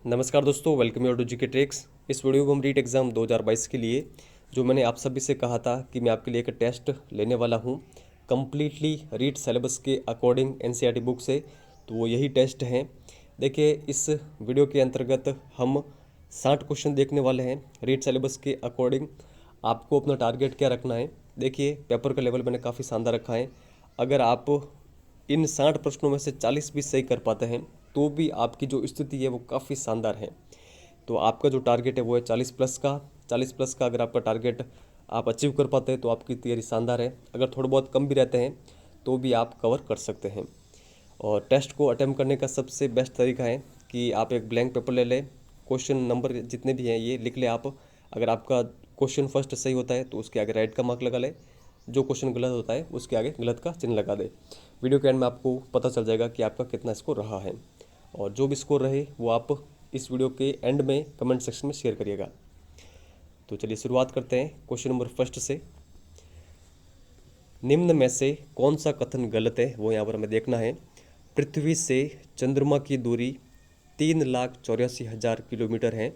नमस्कार दोस्तों, welcome your to GK tricks. इस वीडियो को हम रीट एग्ज़ाम 2022 के लिए जो मैंने आप सभी से कहा था कि मैं आपके लिए एक टेस्ट लेने वाला हूं कम्प्लीटली रीट सिलेबस के अकॉर्डिंग एनसीईआरटी बुक से, तो वो यही टेस्ट हैं। देखिए, इस वीडियो के अंतर्गत हम 60 क्वेश्चन देखने वाले हैं रीट सिलेबस के अकॉर्डिंग। आपको अपना टारगेट क्या रखना है? देखिए, पेपर का लेवल मैंने काफ़ी शानदार रखा है। अगर आप इन 60 प्रश्नों में से 40 भी सही कर पाते हैं तो भी आपकी जो स्थिति है वो काफ़ी शानदार है। तो आपका जो टारगेट है वो है 40 प्लस का। 40 प्लस का अगर आपका टारगेट आप अचीव कर पाते हैं तो आपकी तैयारी शानदार है। अगर थोड़े बहुत कम भी रहते हैं तो भी आप कवर कर सकते हैं। और टेस्ट को अटेम्प्ट करने का सबसे बेस्ट तरीका है कि आप एक ब्लैंक पेपर ले लें, क्वेश्चन नंबर जितने भी हैं ये लिख लें आप। अगर आपका क्वेश्चन फर्स्ट सही होता है तो उसके आगे राइट का मार्क लगा लें, जो क्वेश्चन गलत होता है उसके आगे गलत का चिन्ह लगा दे। वीडियो के एंड में आपको पता चल जाएगा कि आपका कितना स्कोर रहा है, और जो भी स्कोर रहे वो आप इस वीडियो के एंड में कमेंट सेक्शन में शेयर करिएगा। तो चलिए शुरुआत करते हैं क्वेश्चन नंबर फर्स्ट से। निम्न में से कौन सा कथन गलत है वो यहाँ पर हमें देखना है। पृथ्वी से चंद्रमा की दूरी 3,84,000 किलोमीटर है।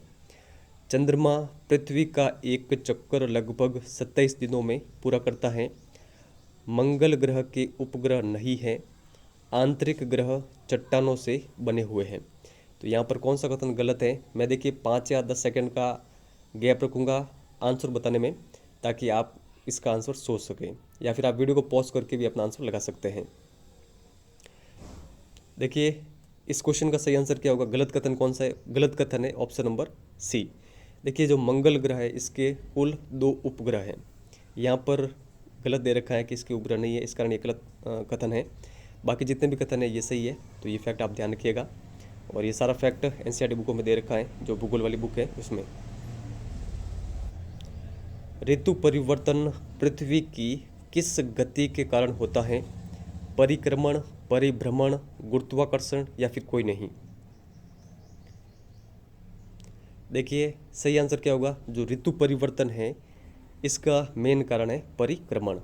चंद्रमा पृथ्वी का एक चक्कर लगभग 27 दिनों में पूरा करता है। मंगल ग्रह के उपग्रह नहीं है। आंतरिक ग्रह चट्टानों से बने हुए हैं। तो यहाँ पर कौन सा कथन गलत है? मैं देखिए 5 या 10 सेकंड का गैप रखूँगा आंसर बताने में, ताकि आप इसका आंसर सोच सकें, या फिर आप वीडियो को पॉज करके भी अपना आंसर लगा सकते हैं। देखिए, इस क्वेश्चन का सही आंसर क्या होगा? गलत कथन कौन सा है? गलत कथन है ऑप्शन नंबर सी। देखिए, जो मंगल ग्रह है इसके कुल 2 उपग्रह हैं। यहाँ पर गलत दे रखा है कि इसके उपग्रह नहीं है, इस कारण ये गलत कथन है। बाकी जितने भी कथन है ये सही है, तो ये फैक्ट आप ध्यान रखिएगा। और ये सारा फैक्ट एनसीईआरटी बुकों में दे रखा है, जो भूगोल वाली बुक है उसमें। ऋतु परिवर्तन पृथ्वी की किस गति के कारण होता है? परिक्रमण, परिभ्रमण, गुरुत्वाकर्षण या फिर कोई नहीं? देखिए, सही आंसर क्या होगा? जो ऋतु परिवर्तन है इसका मेन कारण है परिक्रमण,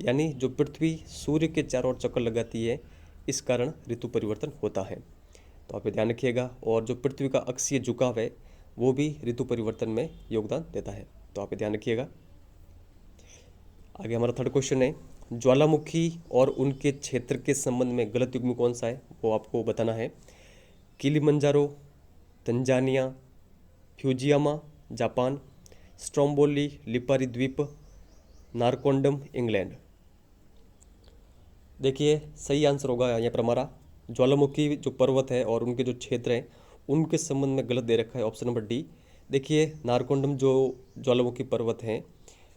यानी जो पृथ्वी सूर्य के चारों ओर चक्कर लगाती है, इस कारण ऋतु परिवर्तन होता है। तो आप ये ध्यान रखिएगा। और जो पृथ्वी का अक्षीय झुकाव है वो भी ऋतु परिवर्तन में योगदान देता है, तो आप ये ध्यान रखिएगा। आगे हमारा थर्ड क्वेश्चन है, ज्वालामुखी और उनके क्षेत्र के संबंध में गलत युग्म कौन सा है वो आपको बताना है। Kilimanjaro, Tanzania, Fujiyama, Japan, Stromboli Lipari द्वीप, नारकोंडम, इंग्लैंड। देखिए, सही आंसर होगा यहाँ पर हमारा ज्वालामुखी जो पर्वत है और उनके जो क्षेत्र हैं उनके संबंध में गलत दे रखा है ऑप्शन नंबर डी। देखिए, नारकोंडम जो ज्वालामुखी पर्वत हैं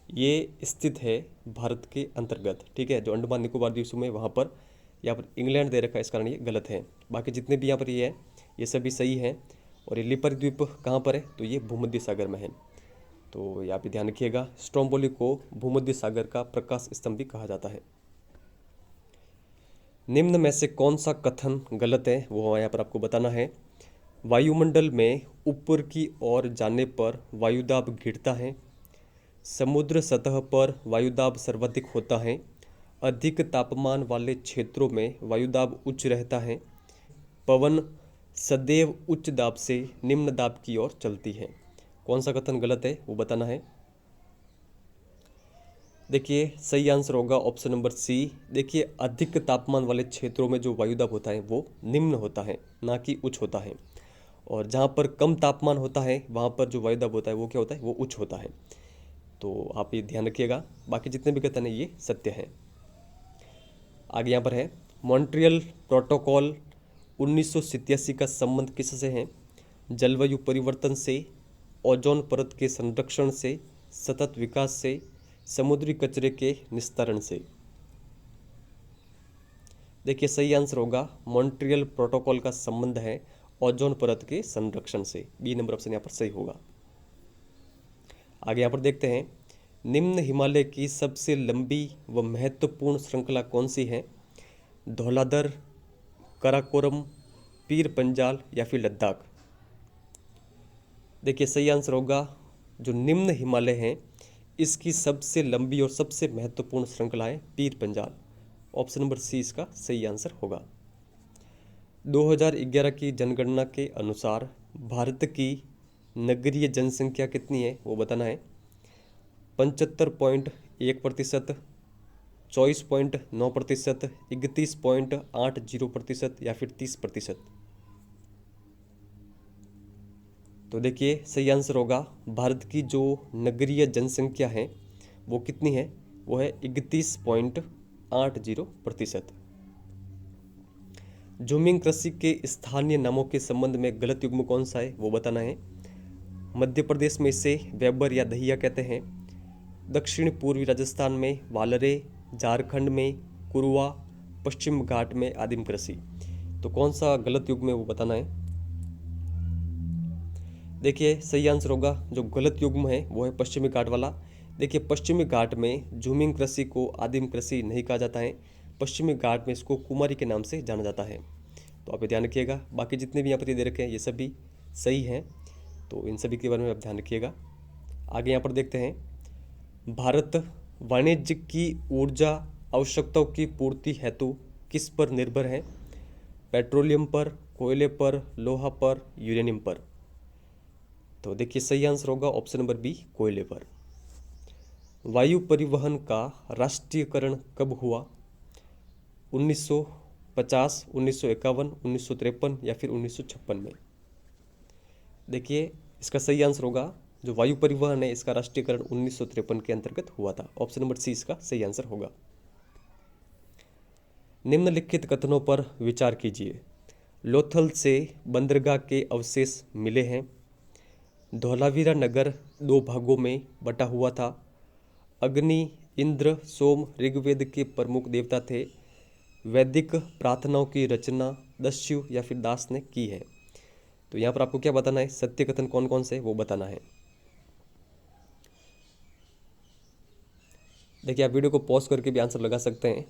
ये स्थित है भारत के अंतर्गत, ठीक है, जो अंडमान निकोबार द्वीप समूह है वहाँ पर। यहाँ पर इंग्लैंड दे रखा है, इस कारण ये गलत है। बाकी जितने भी यहाँ पर ये है ये सभी सही हैं। और ये लिपारी द्वीप कहाँ पर है? तो ये भूमध्य सागर में है। तो यहाँ पे ध्यान रखिएगा, स्ट्रोम्बोली को भूमध्य सागर का प्रकाश स्तंभ भी कहा जाता है। निम्न में से कौन सा कथन गलत है वो यहाँ पर आपको बताना है। वायुमंडल में ऊपर की ओर जाने पर वायुदाब गिरता है। समुद्र सतह पर वायुदाब सर्वाधिक होता है। अधिक तापमान वाले क्षेत्रों में वायुदाब उच्च रहता है। पवन सदैव उच्च दाब से निम्न दाब की ओर चलती है। कौन सा कथन गलत है वो बताना है। देखिए, सही आंसर होगा ऑप्शन नंबर सी। देखिए, अधिक तापमान वाले क्षेत्रों में जो वायुदाब होता है वो निम्न होता है, ना कि उच्च होता है। और जहाँ पर कम तापमान होता है वहाँ पर जो वायुदाब होता है वो क्या होता है? वो उच्च होता है। तो आप ये ध्यान रखिएगा। बाकी जितने भी कथन हैं ये सत्य हैं। आगे यहाँ पर है, मॉन्ट्रियल प्रोटोकॉल 1987 का संबंध किससे है? जलवायु परिवर्तन से, ओजोन परत के संरक्षण से, सतत विकास से, समुद्री कचरे के निस्तारण से। देखिए, सही आंसर होगा मॉन्ट्रियल प्रोटोकॉल का संबंध है ओजोन परत के संरक्षण से। बी नंबर ऑप्शन यहाँ पर सही होगा। आगे यहाँ पर देखते हैं, निम्न हिमालय की सबसे लंबी व महत्वपूर्ण श्रृंखला कौन सी है? धौलाधर, काराकोरम, पीर पंजाल या फिर लद्दाख? देखिए, सही आंसर होगा जो निम्न हिमालय हैं इसकी सबसे लंबी और सबसे महत्वपूर्ण श्रृंखला है पीर पंजाल। ऑप्शन नंबर सी इसका सही आंसर होगा। 2011 की जनगणना के अनुसार भारत की नगरीय जनसंख्या कितनी है वो बताना है। 75.1%, 24.9%, 31.80% या फिर 30%। तो देखिए सही आंसर होगा, भारत की जो नगरीय जनसंख्या है वो कितनी है, वो है 31.80%। झूमिंग कृषि के स्थानीय नामों के संबंध में गलत युग्म कौन सा है वो बताना है। मध्य प्रदेश में इसे वेबर या दहिया कहते हैं, दक्षिण पूर्वी राजस्थान में वालरे, झारखंड में कुरुआ, पश्चिम घाट में आदिम कृषि। तो कौन सा गलत युग्म है वो बताना है। देखिए सही आंसर होगा, जो गलत युग्म है वो है पश्चिमी घाट वाला। देखिए पश्चिमी घाट में झूमिंग कृषि को आदिम कृषि नहीं कहा जाता है, पश्चिमी घाट में इसको कुमारी के नाम से जाना जाता है। तो आप ये ध्यान रखिएगा। बाकी जितने भी यहाँ पर दे रखे हैं ये सभी सही हैं, तो इन सभी के बारे में आप ध्यान रखिएगा। आगे यहाँ पर देखते हैं, भारत वाणिज्य की ऊर्जा आवश्यकताओं की पूर्ति हेतु किस पर निर्भर है। पेट्रोलियम पर, कोयले पर, लोहा पर, यूरेनियम पर। तो देखिए सही आंसर होगा ऑप्शन नंबर बी, कोयले पर। वायु परिवहन का राष्ट्रीयकरण कब हुआ। 1950, 1951, 1953 या फिर 1956 में। देखिए इसका सही आंसर होगा, जो वायु परिवहन है इसका राष्ट्रीयकरण 1953 के अंतर्गत हुआ था। ऑप्शन नंबर सी इसका सही आंसर होगा। निम्नलिखित कथनों पर विचार कीजिए। लोथल से बंदरगाह के अवशेष मिले हैं। धौलावीरा नगर 2 भागों में बटा हुआ था। अग्नि, इंद्र, सोम ऋग्वेद के प्रमुख देवता थे। वैदिक प्रार्थनाओं की रचना दस्यु या फिर दास ने की है। तो यहाँ पर आपको क्या बताना है, सत्य कथन कौन कौन से वो बताना है। देखिए आप वीडियो को पॉज करके भी आंसर लगा सकते हैं।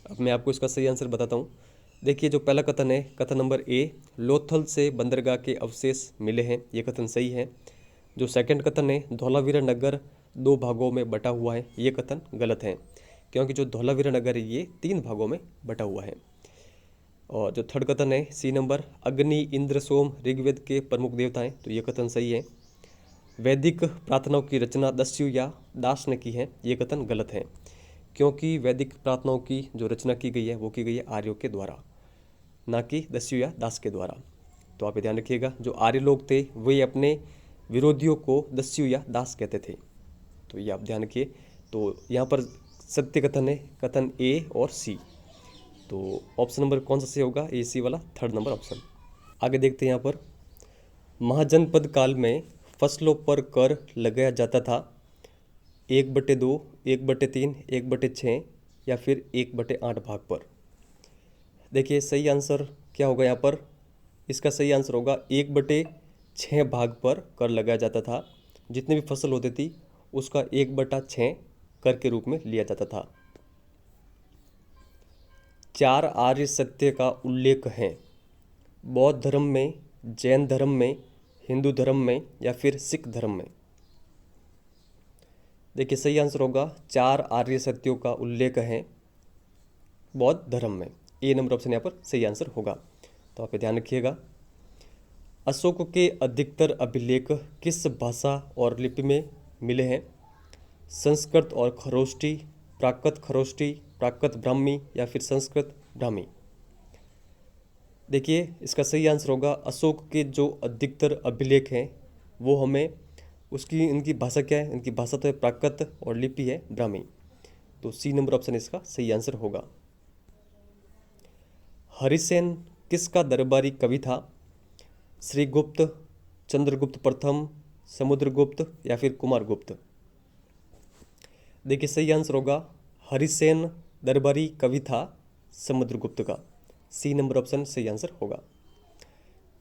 अब मैं आपको इसका सही आंसर बताता हूँ। देखिए जो पहला कथन है, कथन नंबर ए, लोथल से बंदरगाह के अवशेष मिले हैं, ये कथन सही है। जो सेकंड कथन है, धौलावीरा नगर 2 भागों में बटा हुआ है, ये कथन गलत है, क्योंकि जो धौलावीरा नगर है ये 3 भागों में बटा हुआ है। और जो थर्ड कथन है सी नंबर, अग्नि, इंद्र, सोम ऋग्वेद के प्रमुख देवता हैं, तो ये कथन सही है। वैदिक प्रार्थनाओं की रचना दस्यु या दास ने की है, ये कथन गलत है, क्योंकि वैदिक प्रार्थनाओं की जो रचना की गई है वो की गई है आर्यों के द्वारा, ना कि दस्यु या दास के द्वारा। तो आप ये ध्यान रखिएगा, जो आर्य लोग थे वे अपने विरोधियों को दस्यु या दास कहते थे। तो ये आप ध्यान रखिए। तो यहाँ पर सत्य कथन है कथन ए और सी। तो ऑप्शन नंबर कौन सा सही होगा, ए सी वाला, थर्ड नंबर ऑप्शन। आगे देखते हैं यहाँ पर, महाजनपद काल में फसलों पर कर लगाया जाता था 1/2, 1/3, 1/6 या फिर 1/8 भाग पर। देखिए सही आंसर क्या होगा यहाँ पर, इसका सही आंसर होगा 1/6 भाग पर कर लगाया जाता था। जितनी भी फसल होती थी उसका 1/6 कर के रूप में लिया जाता था। 4 आर्य सत्य का उल्लेख है बौद्ध धर्म में, जैन धर्म में, हिंदू धर्म में या फिर सिख धर्म में। देखिए सही आंसर होगा 4 आर्य सत्यों का उल्लेख है बौद्ध धर्म में, ए नंबर ऑप्शन यहाँ पर सही आंसर होगा। तो आप ध्यान रखिएगा। अशोक के अधिकतर अभिलेख किस भाषा और लिपि में मिले हैं। संस्कृत और खरोष्टी, प्राकृत खरोष्टी, प्राकृत ब्राह्मी या फिर संस्कृत ब्राह्मी। देखिए इसका सही आंसर होगा, अशोक के जो अधिकतर अभिलेख हैं वो हमें उसकी इनकी भाषा क्या है, इनकी भाषा तो है प्राकृत और लिपि है ब्राह्मी। तो सी नंबर ऑप्शन इसका सही आंसर होगा। हरिसेन किसका दरबारी कवि था। श्रीगुप्त, चंद्रगुप्त प्रथम, समुद्रगुप्त या फिर कुमारगुप्त। देखिए सही आंसर होगा, हरिसेन दरबारी कवि था समुद्रगुप्त का, सी नंबर ऑप्शन सही आंसर होगा।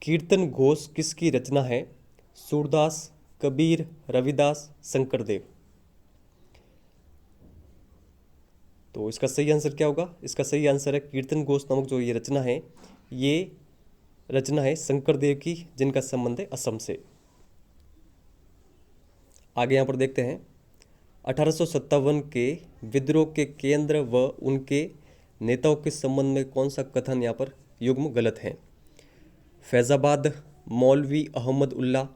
कीर्तन घोष किसकी रचना है। सूरदास, कबीर, रविदास, शंकरदेव। तो इसका सही आंसर क्या होगा, इसका सही आंसर है कीर्तन घोष नामक जो ये रचना है, ये रचना है शंकरदेव की, जिनका संबंध है असम से। आगे यहाँ पर देखते हैं, 1857 के विद्रोह के केंद्र व उनके नेताओं के संबंध में कौन सा कथन यहाँ पर युग्म गलत है। फैजाबाद, मौलवी अहमद उल्ला,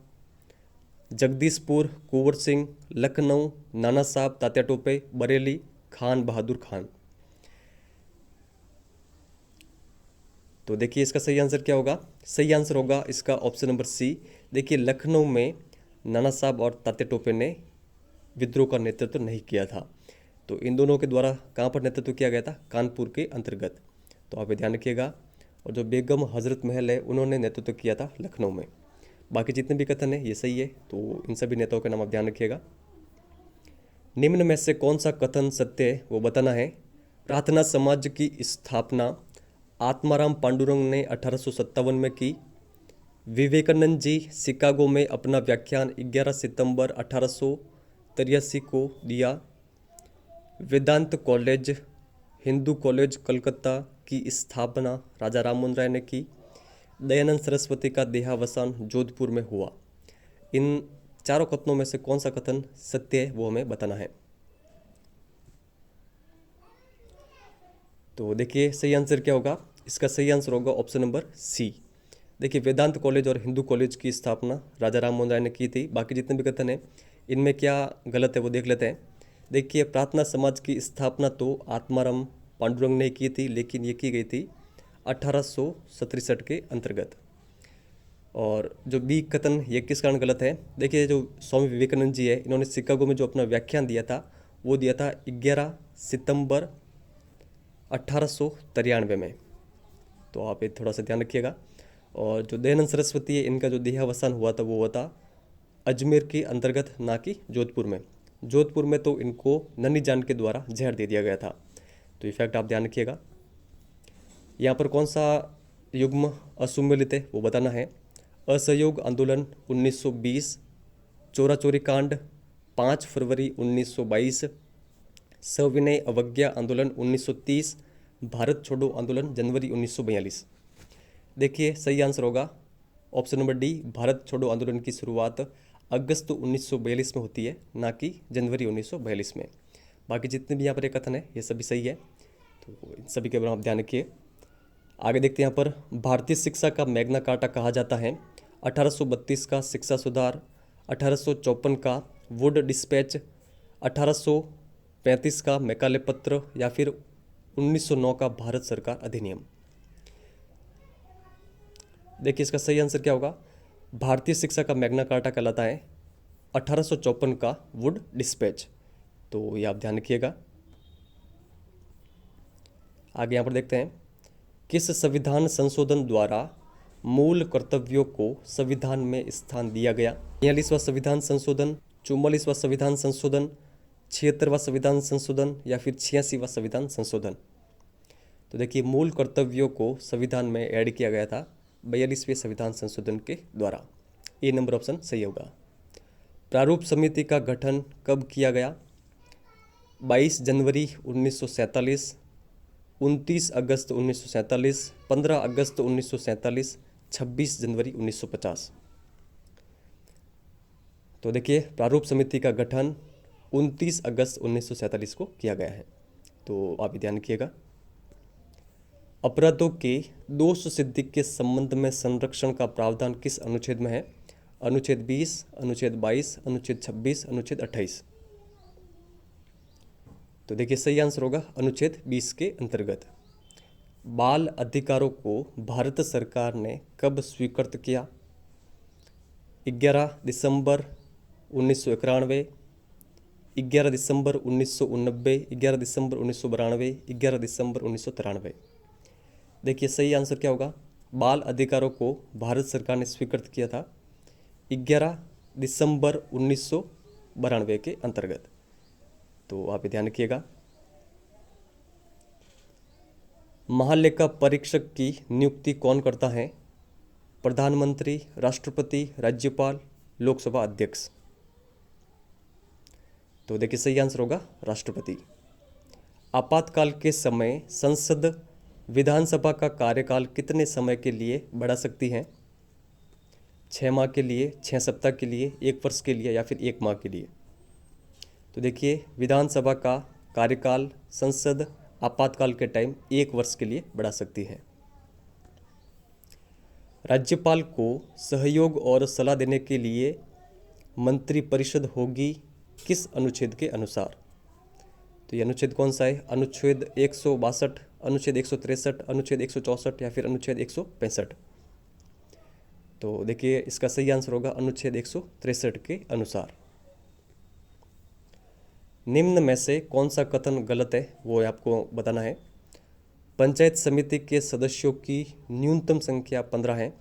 जगदीशपुर कुंवर सिंह, लखनऊ नाना साहब तात्या टोपे, बरेली खान बहादुर खान। तो देखिए इसका सही आंसर क्या होगा? सही आंसर होगा इसका ऑप्शन नंबर सी। देखिए लखनऊ में नाना साहब और तात्या टोपे ने विद्रोह का नेतृत्व नहीं किया था। तो इन दोनों के द्वारा कहाँ पर नेतृत्व किया गया था? कानपुर के अंतर्गत। तो आप ये ध्यान रखिएगा। और जो बेगम हजरत महल है उन्होंने नेतृत्व किया था लखनऊ में। बाकी जितने भी कथन है ये सही है, तो इन सभी नेताओं के नाम आप ध्यान रखिएगा। निम्न में से कौन सा कथन सत्य है वो बताना है। प्रार्थना समाज की स्थापना आत्माराम पांडुरंग ने 1857 में की। विवेकानंद जी शिकागो में अपना व्याख्यान 11 सितंबर 1883 को दिया। वेदांत कॉलेज हिंदू कॉलेज कलकत्ता की स्थापना राजा राममोहन राय ने की। दयानंद सरस्वती का देहावसान जोधपुर में हुआ। इन चारों कथनों में से कौन सा कथन सत्य है वो हमें बताना है। तो देखिए सही आंसर क्या होगा? इसका सही आंसर होगा ऑप्शन नंबर सी। देखिए वेदांत कॉलेज और हिंदू कॉलेज की स्थापना राजा राममोहन राय ने की थी। बाकी जितने भी कथन हैं इनमें क्या गलत है वो देख लेते हैं। देखिए प्रार्थना समाज की स्थापना तो आत्माराम पांडुरंग ने की थी, लेकिन ये की गई थी 1867 के अंतर्गत। और जो बी कथन ये किस कारण गलत है? देखिए जो स्वामी विवेकानंद जी है इन्होंने शिकागो में जो अपना व्याख्यान दिया था वो दिया था 11 सितंबर 1893 में। तो आप ये थोड़ा सा ध्यान रखिएगा। और जो दयानंद सरस्वती है इनका जो देहावसान हुआ था वो हुआ था अजमेर के अंतर्गत, ना कि जोधपुर में। जोधपुर में तो इनको नन्ही जान के द्वारा जहर दे दिया गया था। तो ये फैक्ट आप ध्यान रखिएगा। यहाँ पर कौन सा युग्म असुम्मिलित है वो बताना है। असहयोग आंदोलन 1920, चोरा चोरी कांड 5 फरवरी 1922, सविनय अवज्ञा आंदोलन 1930, भारत छोड़ो आंदोलन जनवरी 1942। देखिए सही आंसर होगा ऑप्शन नंबर डी। भारत छोड़ो आंदोलन की शुरुआत अगस्त 1942 में होती है, ना कि जनवरी 1942 में। बाकी जितने भी यहाँ पर ये कथन है ये सभी सही है, तो इन सभी के बारे में आप ध्यान रखिए। आगे देखते हैं। यहाँ पर भारतीय शिक्षा का मैग्ना कार्टा कहा जाता है। 1832 का शिक्षा सुधार, 1854 का वुड डिस्पैच, 1835 का मैकाले पत्र, या फिर 1909 का भारत सरकार अधिनियम। देखिए इसका सही आंसर क्या होगा? भारतीय शिक्षा का मैग्ना कार्टा कहलाता है 1854 का वुड डिस्पैच। तो ये आप ध्यान रखिएगा। आगे यहाँ पर देखते हैं। किस संविधान संशोधन द्वारा मूल कर्तव्यों को संविधान में स्थान दिया गया? 42वां संविधान संशोधन, 44वां संविधान संशोधन, 76वां संविधान संशोधन, या फिर 86वां संविधान संशोधन। तो देखिए मूल कर्तव्यों को संविधान में ऐड किया गया था 42वें संविधान संशोधन के द्वारा। ए नंबर ऑप्शन सही होगा। प्रारूप समिति का गठन कब किया गया? 22 जनवरी 1947, 29 अगस्त 1947, 15 अगस्त 1947, 26 जनवरी 1950। तो देखिए प्रारूप समिति का गठन 29 अगस्त 1947 को किया गया है। तो आप ध्यान रखिएगा। अपराधों के दोष सिद्धि के संबंध में संरक्षण का प्रावधान किस अनुच्छेद में है? अनुच्छेद 20, अनुच्छेद 22, अनुच्छेद 26, अनुच्छेद 28। तो देखिए सही आंसर होगा अनुच्छेद 20 के अंतर्गत। बाल अधिकारों को भारत सरकार ने कब स्वीकृत किया? 11 दिसंबर 1991, 11 दिसंबर 1989, 11 दिसंबर 1992, 11 दिसंबर 1993। देखिए सही आंसर क्या होगा? बाल अधिकारों को भारत सरकार ने स्वीकृत किया था 11 दिसंबर 1992 के अंतर्गत। तो आप ध्यान रखिएगा। महालेखा परीक्षक की नियुक्ति कौन करता है? प्रधानमंत्री, राष्ट्रपति, राज्यपाल, लोकसभा अध्यक्ष। तो देखिए सही आंसर होगा राष्ट्रपति। आपातकाल के समय संसद विधानसभा का कार्यकाल कितने समय के लिए बढ़ा सकती है? 6 माह के लिए, 6 सप्ताह के लिए, 1 वर्ष के लिए, या फिर 1 माह के लिए। तो देखिए विधानसभा का कार्यकाल संसद आपातकाल के टाइम 1 वर्ष के लिए बढ़ा सकती है। राज्यपाल को सहयोग और सलाह देने के लिए मंत्रिपरिषद होगी किस अनुच्छेद के अनुसार? तो ये अनुच्छेद कौन सा है? अनुच्छेद 162, अनुच्छेद 163, अनुच्छेद 164 या फिर अनुच्छेद 165? तो देखिए इसका सही आंसर होगा अनुच्छेद 163 के अनुसार। निम्न में से कौन सा कथन गलत है वो आपको बताना है। पंचायत समिति के सदस्यों की न्यूनतम संख्या 15 है।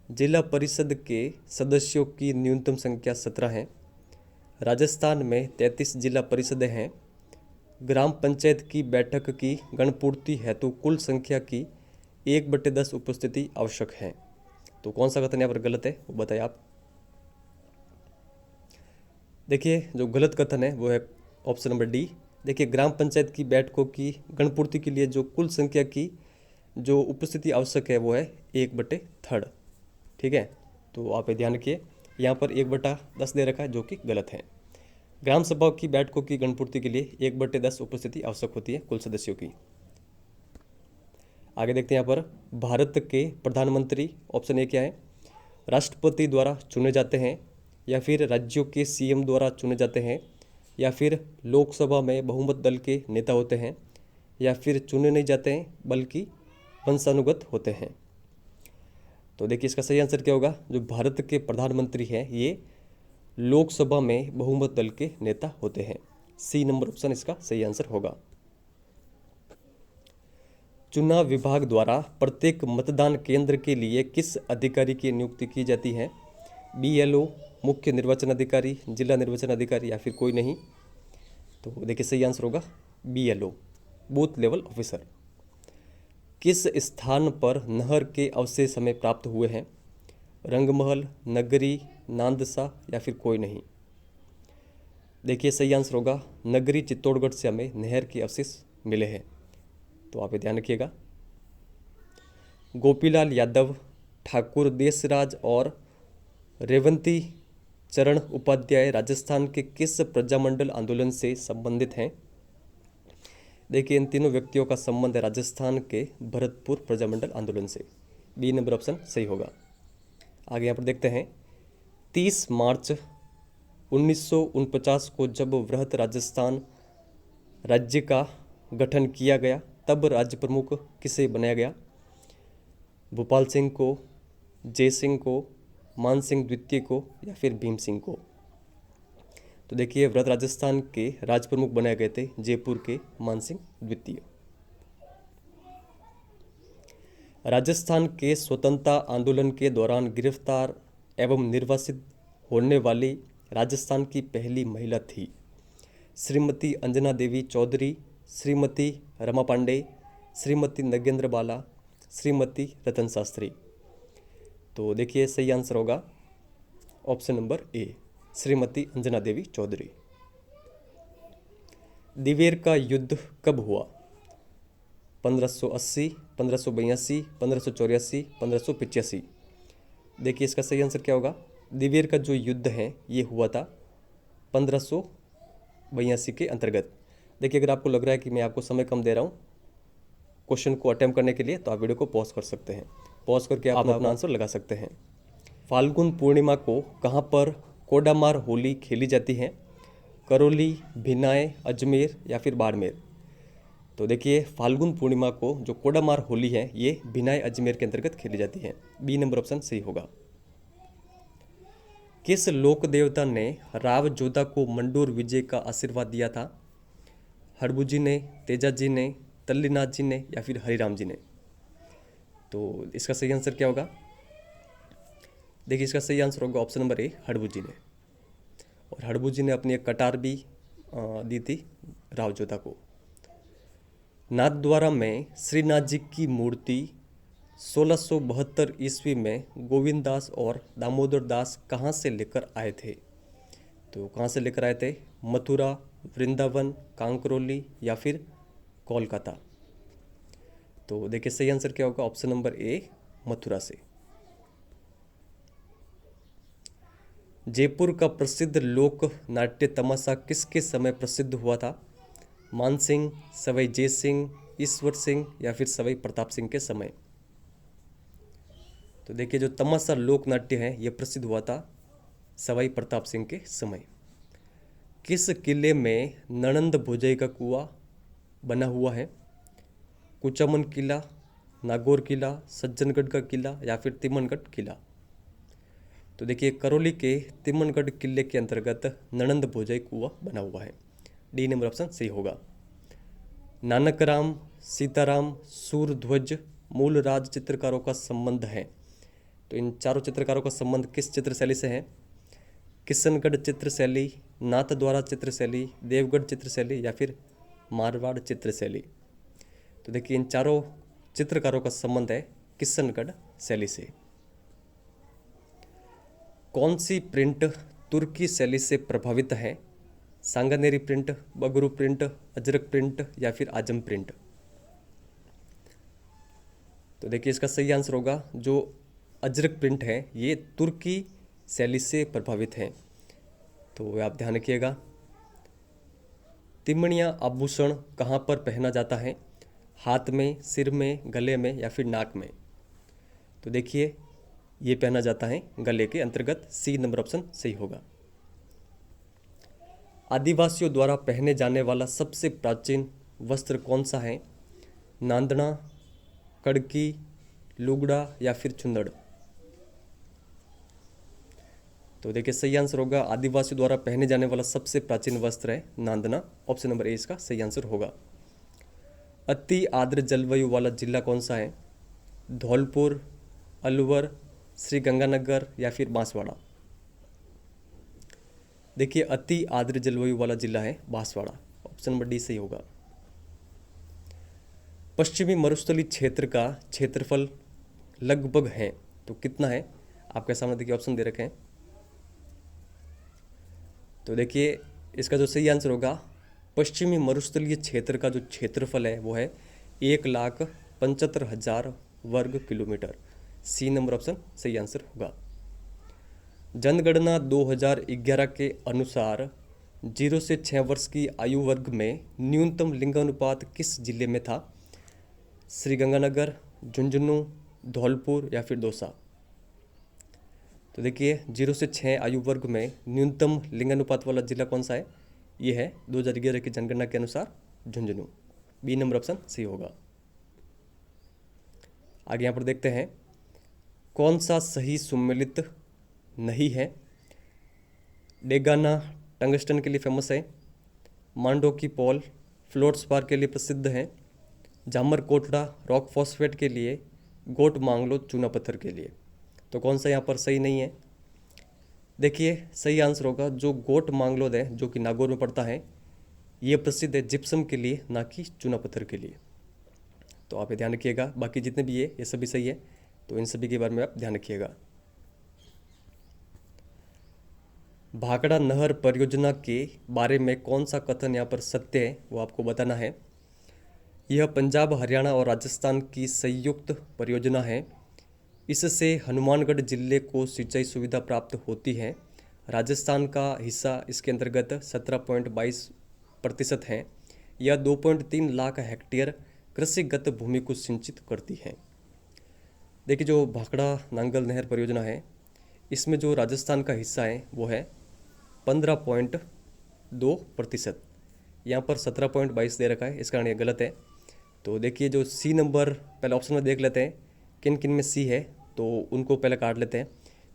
जिला परिषद के सदस्यों की न्यूनतम संख्या 17 है। राजस्थान में 33 जिला परिषदें हैं। ग्राम पंचायत की बैठक की गणपूर्ति हेतु कुल संख्या की 1/10 उपस्थिति आवश्यक है। तो कौन सा कथन यहाँ पर गलत है वो बताइए आप। देखिए जो गलत कथन है वो है ऑप्शन नंबर डी। देखिए ग्राम पंचायत की बैठकों की गणपूर्ति के लिए जो कुल संख्या की जो उपस्थिति आवश्यक है वो है 1/3। ठीक है, तो आप ये ध्यान रखिए, यहाँ पर 1/10 दे रखा है जो कि गलत है। ग्राम सभा की बैठकों की गणपूर्ति के लिए 1/10 उपस्थिति आवश्यक होती है कुल सदस्यों की। आगे देखते हैं यहाँ पर भारत के प्रधानमंत्री ऑप्शन ए क्या है? राष्ट्रपति द्वारा चुने जाते हैं या फिर राज्यों के सीएम द्वारा चुने जाते हैं या फिर लोकसभा में बहुमत दल के नेता होते हैं या फिर चुने नहीं जाते हैं बल्कि वंशानुगत होते हैं। तो देखिए इसका सही आंसर क्या होगा? जो भारत के प्रधानमंत्री हैं ये लोकसभा में बहुमत दल के नेता होते हैं। सी नंबर ऑप्शन इसका सही आंसर होगा। चुनाव विभाग द्वारा प्रत्येक मतदान केंद्र के लिए किस अधिकारी की नियुक्ति की जाती है? BLO, मुख्य निर्वाचन अधिकारी, जिला निर्वाचन अधिकारी या फिर कोई नहीं? तो देखिए सही आंसर होगा BLO, बूथ लेवल ऑफिसर। किस स्थान पर नहर के अवशेष हमें प्राप्त हुए हैं? रंगमहल, नगरी, नांदसा या फिर कोई नहीं? देखिए सही आंसर होगा नगरी चित्तौड़गढ़ से हमें नहर के अवशेष मिले हैं। तो आप ये ध्यान रखिएगा। गोपीलाल यादव, ठाकुर देशराज और रेवंती चरण उपाध्याय राजस्थान के किस प्रजामंडल आंदोलन से संबंधित हैं? देखिए इन तीनों व्यक्तियों का संबंध है राजस्थान के भरतपुर प्रजामंडल आंदोलन से। बी नंबर ऑप्शन सही होगा। आगे यहाँ पर देखते हैं 30 मार्च 1949 को जब वृहत राजस्थान राज्य का गठन किया गया तब राज्य प्रमुख किसे बनाया गया? भोपाल सिंह को, जय सिंह को, मान सिंह द्वितीय को या फिर भीम सिंह को? तो देखिए वृहत राजस्थान के राज प्रमुख बनाए गए थे जयपुर के मान सिंह द्वितीय। राजस्थान के स्वतंत्रता आंदोलन के दौरान गिरफ्तार एवं निर्वासित होने वाली राजस्थान की पहली महिला थी श्रीमती अंजना देवी चौधरी, श्रीमती रमा पांडे, श्रीमती नगेंद्र बाला, श्रीमती रतन शास्त्री। तो देखिए सही आंसर होगा option number A, Shrimati Anjana Devi Chaudhary. Dewair का युद्ध कब हुआ? 1580, 1582, 1584, 1585? देखिए इसका सही आंसर क्या होगा? दिवेर का जो युद्ध है ये हुआ था 1582 के अंतर्गत। देखिए अगर आपको लग रहा है कि मैं आपको समय कम दे रहा हूँ क्वेश्चन को अटेम्प्ट करने के लिए तो आप वीडियो को पॉज कर सकते हैं। पॉज करके आप अपना आंसर लगा सकते हैं। फाल्गुन पूर्णिमा को कहाँ पर कोडामार होली खेली जाती है? करौली, भिनाय, अजमेर या फिर बाड़मेर? तो देखिए फाल्गुन पूर्णिमा को जो कोडामार होली है ये भिनाय अजमेर के अंतर्गत खेली जाती है। बी नंबर ऑप्शन सही होगा। किस लोक देवता ने राव जोधा को मंडोर विजय का आशीर्वाद दिया था? हड़बू ने, तेजा जी ने, तल्लीनाथ जी ने या फिर हरिराम जी ने? तो इसका सही आंसर क्या होगा? देखिए इसका सही आंसर होगा ऑप्शन नंबर ए, हड़बू जी ने। और हड़बू जी ने अपनी एक कटार भी दी थी राव जोधा को। नाथद्वारा में श्रीनाथ जी की मूर्ति 1672 ईस्वी में गोविंद दास और दामोदर दास कहाँ से लेकर आए थे? तो कहाँ से लेकर आए थे? मथुरा, वृंदावन, कांकरोली या फिर कोलकाता? तो देखिए सही आंसर क्या होगा? ऑप्शन नंबर ए, मथुरा से। जयपुर का प्रसिद्ध लोक नाट्य तमाशा किसके समय प्रसिद्ध हुआ था? मानसिंह, सवाई जयसिंह, ईश्वर सिंह या फिर सवाई प्रताप सिंह के समय? तो देखिए जो तमाशा लोक नाट्य है ये प्रसिद्ध हुआ था सवाई प्रताप सिंह के समय। किस किले में नणंद भोजई का कुआं बना हुआ है? कुचामन किला, नागौर किला, सज्जनगढ़ का किला या फिर तिमनगढ़ किला। तो देखिए करौली के तिमनगढ़ किले के अंतर्गत नणंद भोजई कुआं बना हुआ है। डी नंबर ऑप्शन सही होगा। नानकराम, सीताराम, सूरध्वज मूल राज चित्रकारों का संबंध है। तो इन चारों चित्रकारों का संबंध किस चित्र शैली से है? किशनगढ़ चित्र शैली, नाथद्वारा चित्र शैली, देवगढ़ चित्र शैली या फिर मारवाड़ चित्र शैली। तो देखिए इन चारों चित्रकारों का संबंध है किशनगढ़ शैली से। कौन सी प्रिंट तुर्की शैली से प्रभावित है? Sanganeri print, Bagru print, Ajrak print या फिर आजम प्रिंट। तो देखिए इसका सही आंसर होगा जो अजरक प्रिंट है ये तुर्की शैली से प्रभावित है। तो आप ध्यान रखिएगा। तिमणिया आभूषण कहाँ पर पहना जाता है? हाथ में, सिर में, गले में या फिर नाक में। तो देखिए ये पहना जाता है गले के अंतर्गत। सी नंबर ऑप्शन सही होगा। आदिवासियों द्वारा पहने जाने वाला सबसे प्राचीन वस्त्र कौन सा है? नांदना, कड़की, लुगड़ा या फिर चुंदड़। तो देखिए सही आंसर होगा आदिवासियों द्वारा पहने जाने वाला सबसे प्राचीन वस्त्र है नांदना। ऑप्शन नंबर ए इसका सही आंसर होगा। अति आर्द्र जलवायु वाला जिला कौन सा है? धौलपुर, अलवर, श्री गंगानगर या फिर बांसवाड़ा। देखिए अति आर्द्र जलवायु वाला जिला है बांसवाड़ा। ऑप्शन नंबर डी सही होगा। पश्चिमी मरुस्थलीय क्षेत्र का क्षेत्रफल लगभग है तो कितना है? आपके सामने देखिए ऑप्शन दे रखे हैं। तो देखिए इसका जो सही आंसर होगा पश्चिमी मरुस्थलीय क्षेत्र का जो क्षेत्रफल है वो है 1,75,000 वर्ग किलोमीटर। सी नंबर ऑप्शन सही आंसर होगा। जनगणना 2011 के अनुसार 0 से 6 वर्ष की आयु वर्ग में न्यूनतम लिंगानुपात किस जिले में था? श्रीगंगानगर, झुंझुनू, धौलपुर या फिर दौसा। तो देखिए 0 से 6 आयु वर्ग में न्यूनतम लिंगानुपात वाला जिला कौन सा है? ये है 2011 की जनगणना के अनुसार झुंझुनू। बी नंबर ऑप्शन सही होगा। आगे यहाँ पर देखते हैं कौन सा सही सुमेलित नहीं है? डेगाना टंगस्टन के लिए फेमस है, मांडो की पॉल फ्लोट्सपार के लिए प्रसिद्ध है, जामर कोटड़ा रॉक फॉस्फेट के लिए, गोट मांगलो चूना पत्थर के लिए। तो कौन सा यहाँ पर सही नहीं है? देखिए सही आंसर होगा जो गोट मांगलोद है जो कि नागौर में पड़ता है, ये प्रसिद्ध है जिप्सम के लिए ना कि चूना पत्थर के लिए। तो आप ये ध्यान रखिएगा। बाकी जितने भी है ये सभी सही है, तो इन सभी के बारे में आप ध्यान रखिएगा। भाखड़ा नहर परियोजना के बारे में कौन सा कथन यहाँ पर सत्य है वो आपको बताना है। यह पंजाब, हरियाणा और राजस्थान की संयुक्त परियोजना है। इससे हनुमानगढ़ जिले को सिंचाई सुविधा प्राप्त होती है। राजस्थान का हिस्सा इसके अंतर्गत 17.22% है। यह 2.3 लाख हेक्टेयर कृषिगत भूमि को सिंचित करती है। देखिए जो भाखड़ा नांगल नहर परियोजना है इसमें जो राजस्थान का हिस्सा है वो है 15.2%। यहाँ पर 17.22 दे रखा है, इस कारण ये गलत है। तो देखिए जो सी नंबर पहले ऑप्शन में देख लेते हैं किन किन में सी है, तो उनको पहले काट लेते हैं।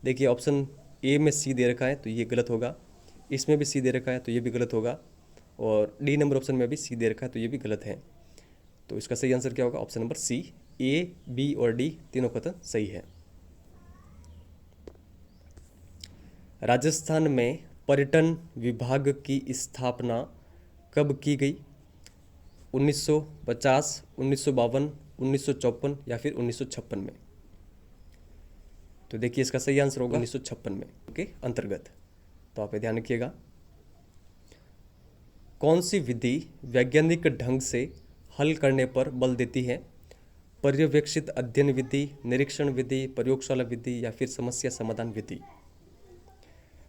देखिए ऑप्शन ए में सी दे रखा है तो ये गलत होगा, इसमें भी सी दे रखा है तो ये भी गलत होगा, और डी नंबर ऑप्शन में भी सी दे रखा है तो ये भी गलत है। तो इसका सही आंसर क्या होगा? Option number C. A, B और डी तीनों कथन सही है। राजस्थान में पर्यटन विभाग की स्थापना कब की गई? 1950, 1952, 1954 या फिर 1956 में। तो देखिए इसका सही आंसर होगा 1956 में के अंतर्गत। तो आप ये ध्यान रखिएगा। कौन सी विधि वैज्ञानिक ढंग से हल करने पर बल देती है? पर्यवेक्षित अध्ययन विधि, निरीक्षण विधि, प्रयोगशाला विधि या फिर समस्या समाधान विधि।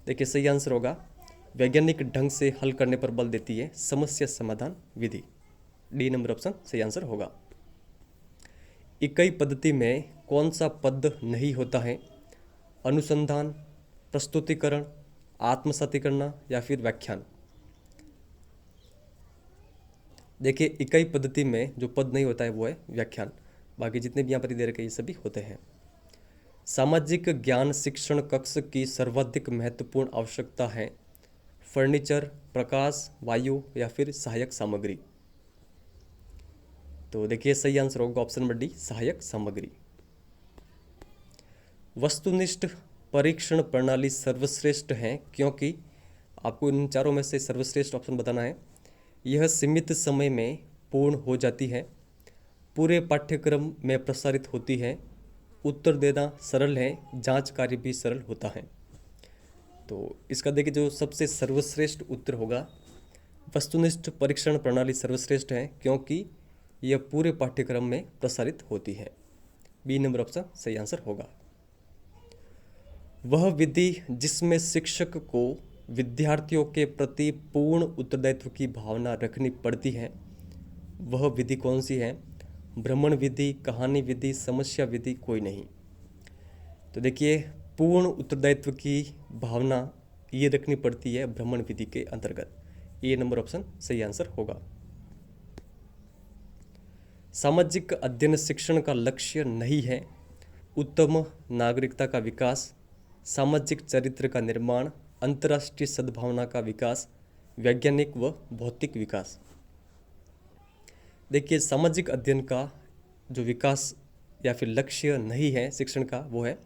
देखिए सही आंसर होगा वैज्ञानिक ढंग से हल करने पर बल देती है समस्या समाधान विधि। डी नंबर ऑप्शन सही आंसर होगा। इकाई पद्धति में कौन सा पद नहीं होता है? अनुसंधान, प्रस्तुतिकरण, आत्मसाती करना या फिर व्याख्यान। देखिए इकाई पद्धति में जो पद नहीं होता है वो है व्याख्यान, बाकी जितने भी यहाँ पर दे रखे ये सभी होते हैं। सामाजिक ज्ञान शिक्षण कक्ष की सर्वाधिक महत्वपूर्ण आवश्यकता है? फर्नीचर, प्रकाश, वायु या फिर सहायक सामग्री। तो देखिए सही आंसर होगा ऑप्शन नंबर डी, सहायक सामग्री। वस्तुनिष्ठ परीक्षण प्रणाली सर्वश्रेष्ठ है क्योंकि, आपको इन चारों में से सर्वश्रेष्ठ ऑप्शन बताना है। यह सीमित समय में पूर्ण हो जाती है, पूरे पाठ्यक्रम में प्रसारित होती है, उत्तर देना सरल है, जांच कार्य भी सरल होता है। तो इसका देखिए जो सबसे सर्वश्रेष्ठ उत्तर होगा, वस्तुनिष्ठ परीक्षण प्रणाली सर्वश्रेष्ठ है क्योंकि यह पूरे पाठ्यक्रम में प्रसारित होती है। बी नंबर ऑप्शन सही आंसर होगा। वह विधि जिसमें शिक्षक को विद्यार्थियों के प्रति पूर्ण उत्तरदायित्व की भावना रखनी पड़ती है, वह विधि कौन सी है? भ्रमण विधि, कहानी विधि, समस्या विधि, कोई नहीं। तो देखिए पूर्ण उत्तरदायित्व की भावना ये रखनी पड़ती है भ्रमण विधि के अंतर्गत। ए नंबर ऑप्शन सही आंसर होगा। सामाजिक अध्ययन शिक्षण का लक्ष्य नहीं है? उत्तम नागरिकता का विकास, सामाजिक चरित्र का निर्माण, अंतर्राष्ट्रीय सद्भावना का विकास, वैज्ञानिक व भौतिक विकास। देखिए सामाजिक अध्ययन का जो विकास या फिर लक्ष्य नहीं है शिक्षण का, वो है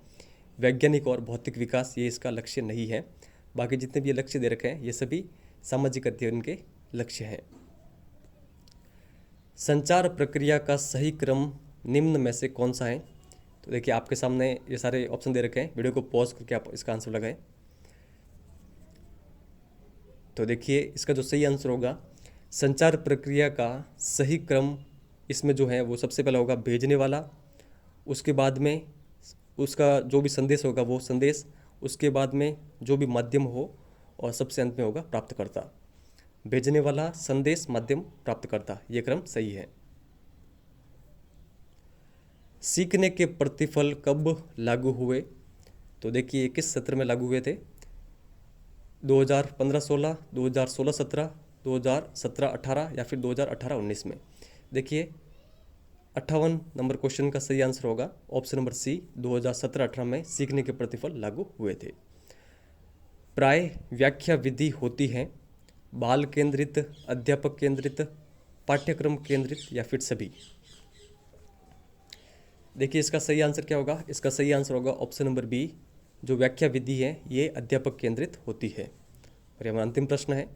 वैज्ञानिक और भौतिक विकास, ये इसका लक्ष्य नहीं है। बाकी जितने भी ये लक्ष्य दे रखे हैं ये सभी सामाजिक अध्ययन के लक्ष्य हैं। संचार प्रक्रिया का सही क्रम निम्न में से कौन सा है? तो देखिए आपके सामने ये सारे ऑप्शन दे रखे हैं, वीडियो को पॉज करके आप इसका आंसर लगाएं। तो देखिए इसका जो सही आंसर होगा, संचार प्रक्रिया का सही क्रम इसमें जो है वो सबसे पहला होगा भेजने वाला, उसके बाद में उसका जो भी संदेश होगा वो संदेश, उसके बाद में जो भी माध्यम हो, और सबसे अंत में होगा प्राप्तकर्ता। भेजने वाला, संदेश, माध्यम, प्राप्तकर्ता, ये क्रम सही है। सीखने के प्रतिफल कब लागू हुए? तो देखिए किस सत्र में लागू हुए थे? 2015-16, 2016-17, 2017-18 या फिर 2018-19 में। देखिए 58 नंबर क्वेश्चन का सही आंसर होगा ऑप्शन नंबर सी, 2017-18 में सीखने के प्रतिफल लागू हुए थे। प्राय व्याख्या विधि होती है बाल केंद्रित, अध्यापक केंद्रित, पाठ्यक्रम केंद्रित या फिर सभी। देखिए इसका सही आंसर क्या होगा? इसका सही आंसर होगा ऑप्शन नंबर बी, जो व्याख्या विधि है ये अध्यापक केंद्रित होती है। और हमारा अंतिम प्रश्न है,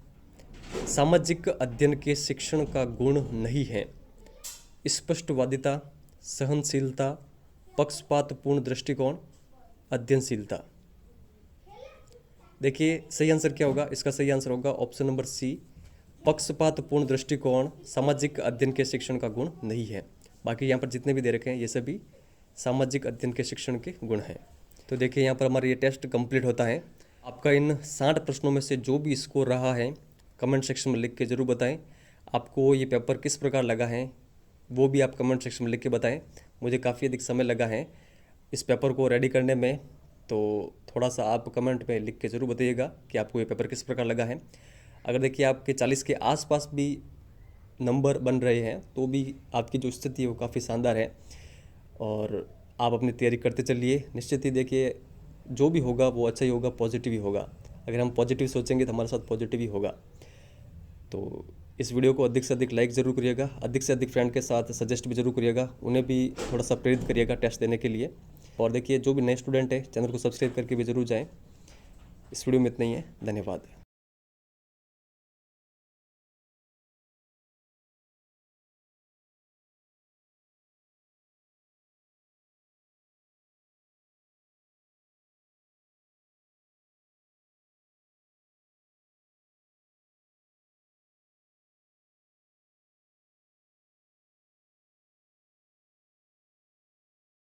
सामाजिक अध्ययन के शिक्षण का गुण नहीं है? स्पष्टवादिता, सहनशीलता, पक्षपातपूर्ण दृष्टिकोण, अध्ययनशीलता। देखिए सही आंसर क्या होगा? इसका सही आंसर होगा ऑप्शन नंबर सी, पक्षपातपूर्ण दृष्टिकोण सामाजिक अध्ययन के शिक्षण का गुण नहीं है। बाकी यहाँ पर जितने भी दे रखे हैं ये सभी सामाजिक अध्ययन के शिक्षण के गुण हैं। तो देखिए यहाँ पर हमारा ये टेस्ट कंप्लीट होता है। आपका इन 60 प्रश्नों में से जो भी स्कोर रहा है कमेंट सेक्शन में लिख के ज़रूर बताएं। आपको ये पेपर किस प्रकार लगा है वो भी आप कमेंट सेक्शन में लिख के बताएं। मुझे काफ़ी अधिक समय लगा है इस पेपर को रेडी करने में, तो थोड़ा सा आप कमेंट में लिख के ज़रूर बताइएगा कि आपको ये पेपर किस प्रकार लगा है। अगर देखिए आपके 40 के आसपास भी नंबर बन रहे हैं तो भी आपकी जो स्थिति है वो काफ़ी शानदार है, और आप अपनी तैयारी करते चलिए। निश्चित ही देखिए जो भी होगा वो अच्छा ही होगा, पॉजिटिव ही होगा। अगर हम पॉजिटिव सोचेंगे तो हमारे साथ पॉजिटिव ही होगा। तो इस वीडियो को अधिक से अधिक लाइक ज़रूर करिएगा, अधिक से अधिक फ्रेंड के साथ सजेस्ट भी ज़रूर करिएगा, उन्हें भी थोड़ा सा प्रेरित करिएगा टेस्ट देने के लिए। और देखिए जो भी नए स्टूडेंट है चैनल को सब्सक्राइब करके भी ज़रूर जाएँ। इस वीडियो में इतना ही है, धन्यवाद।